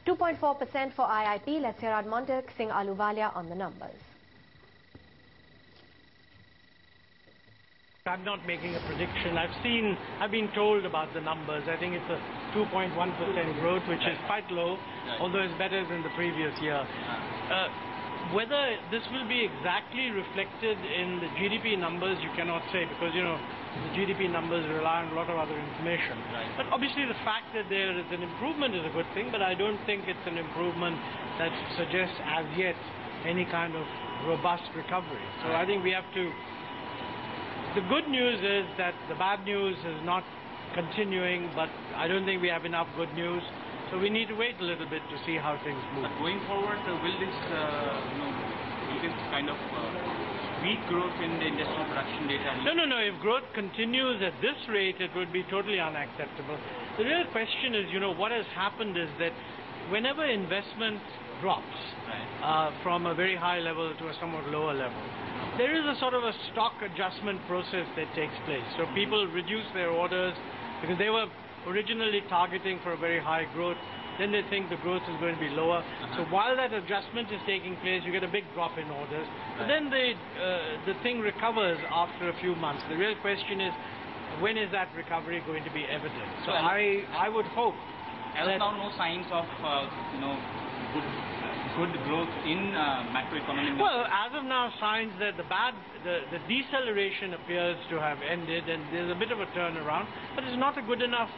2.4% for IIP. Let's hear out Montek Singh Ahluwalia on the numbers. I'm not making a prediction. I've been told about the numbers. I think it's a 2.1% growth, which is quite low, although it's better than the previous year. Whether this will be exactly reflected in the GDP numbers, you cannot say, because, you know, the GDP numbers rely on a lot of other information. But obviously the fact that there is an improvement is a good thing, but I don't think it's an improvement that suggests as yet any kind of robust recovery. So I think we have to... The good news is that the bad news is not continuing, but I don't think we have enough good news. So we need to wait a little bit to see how things move. But going forward, will this kind of weak growth in the industrial production data? No. If growth continues at this rate, it would be totally unacceptable. The real question is, you know, what has happened is that whenever investment drops from a very high level to a somewhat lower level, there is a sort of a stock adjustment process that takes place. So people reduce their orders because they were originally targeting for a very high growth. Then they think the growth is going to be lower. So while that adjustment is taking place, you get a big drop in orders. But then the thing recovers after a few months. The real question is, when is that recovery going to be evident? So I would hope. As of now, no signs of good growth in macroeconomic. Well, as of now, signs that the deceleration appears to have ended, and there's a bit of a turnaround, but it's not good enough.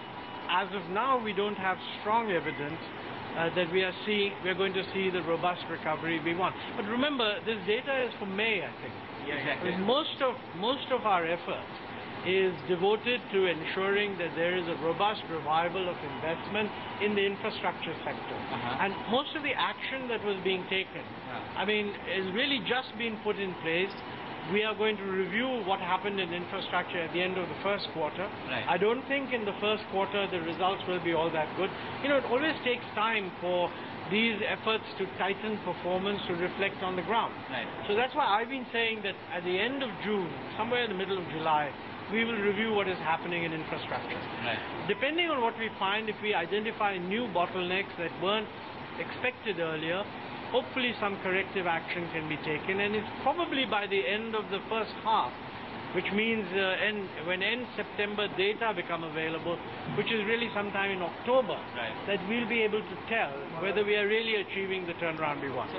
As of now, we don't have strong evidence that we are going to see the robust recovery we want. But remember, this data is for May, I think. Yeah, exactly. Most of our effort is devoted to ensuring that there is a robust revival of investment in the infrastructure sector. And most of the action that was being taken, I mean, is really just being put in place. We are going to review what happened in infrastructure at the end of the first quarter. I don't think in the first quarter the results will be all that good. You know, it always takes time for these efforts to tighten performance to reflect on the ground. So that's why I've been saying that at the end of June, somewhere in the middle of July, we will review what is happening in infrastructure. Depending on what we find, if we identify new bottlenecks that weren't expected earlier, hopefully some corrective action can be taken, and it's probably by the end of the first half, which means when end September data become available, which is really sometime in October, that we'll be able to tell whether we are really achieving the turnaround we want.